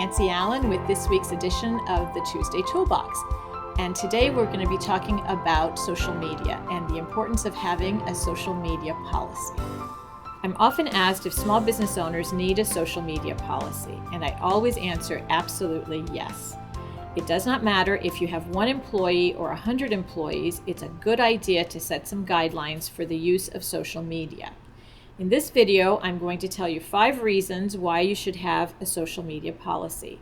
Nancy Allen with this week's edition of the Tuesday Toolbox. And today we're going to be talking about social media and the importance of having a social media policy. I'm often asked if small business owners need a social media policy, and I always answer absolutely yes. It does not matter if you have 1 employee or 100 employees, it's a good idea to set some guidelines for the use of social media. In this video, I'm going to tell you 5 reasons why you should have a social media policy.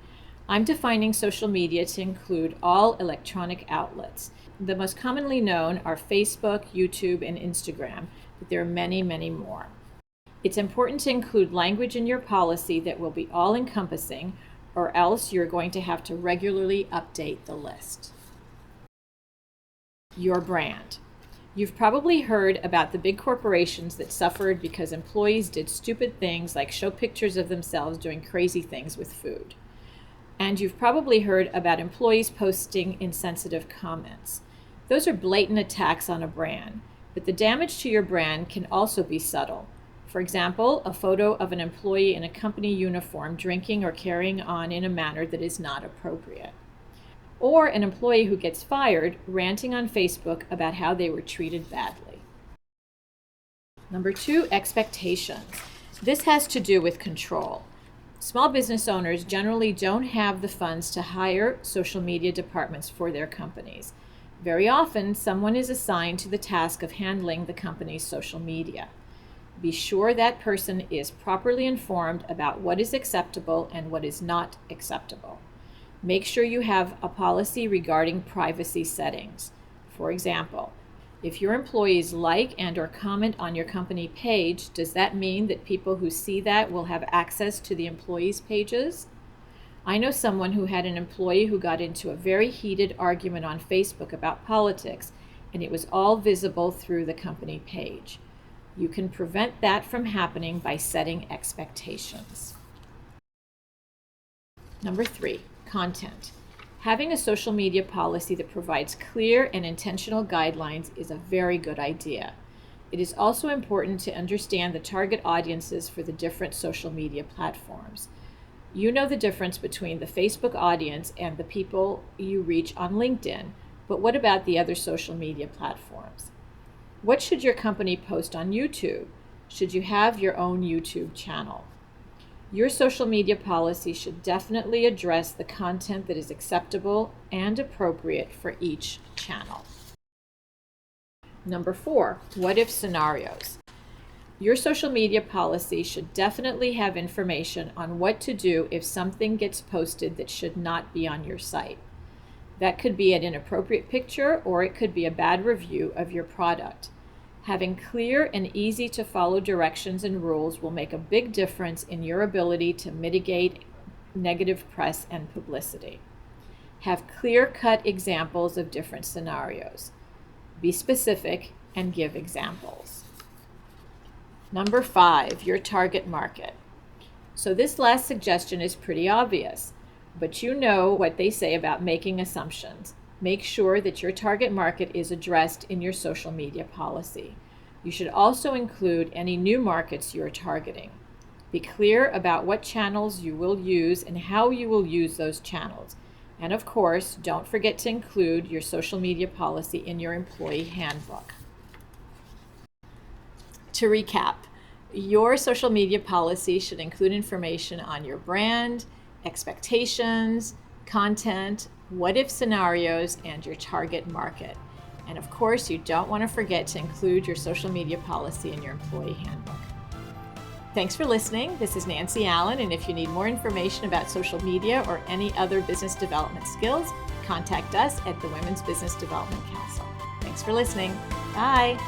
I'm defining social media to include all electronic outlets. The most commonly known are Facebook, YouTube, and Instagram, but there are many, many more. It's important to include language in your policy that will be all-encompassing, or else you're going to have to regularly update the list. Your brand. You've probably heard about the big corporations that suffered because employees did stupid things like show pictures of themselves doing crazy things with food. And you've probably heard about employees posting insensitive comments. Those are blatant attacks on a brand, but the damage to your brand can also be subtle. For example, a photo of an employee in a company uniform drinking or carrying on in a manner that is not appropriate. Or an employee who gets fired ranting on Facebook about how they were treated badly. Number 2, expectations. This has to do with control. Small business owners generally don't have the funds to hire social media departments for their companies. Very often, someone is assigned to the task of handling the company's social media. Be sure that person is properly informed about what is acceptable and what is not acceptable. Make sure you have a policy regarding privacy settings. For example, if your employees like and/or comment on your company page, does that mean that people who see that will have access to the employees' pages? I know someone who had an employee who got into a very heated argument on Facebook about politics, and it was all visible through the company page. You can prevent that from happening by setting expectations. Number 3, content. Having a social media policy that provides clear and intentional guidelines is a very good idea. It is also important to understand the target audiences for the different social media platforms. You know the difference between the Facebook audience and the people you reach on LinkedIn, but what about the other social media platforms? What should your company post on YouTube? Should you have your own YouTube channel? Your social media policy should definitely address the content that is acceptable and appropriate for each channel. Number 4, what if scenarios. Your social media policy should definitely have information on what to do if something gets posted that should not be on your site. That could be an inappropriate picture, or it could be a bad review of your product. Having clear and easy to follow directions and rules will make a big difference in your ability to mitigate negative press and publicity. Have clear-cut examples of different scenarios. Be specific and give examples. Number 5, your target market. So this last suggestion is pretty obvious, but you know what they say about making assumptions. Make sure that your target market is addressed in your social media policy. You should also include any new markets you are targeting. Be clear about what channels you will use and how you will use those channels. And of course, don't forget to include your social media policy in your employee handbook. To recap, your social media policy should include information on your brand, expectations, content, what-if scenarios, and your target market. And of course, you don't want to forget to include your social media policy in your employee handbook. Thanks for listening. This is Nancy Allen, and if you need more information about social media or any other business development skills, contact us at the Women's Business Development Council. Thanks for listening. Bye.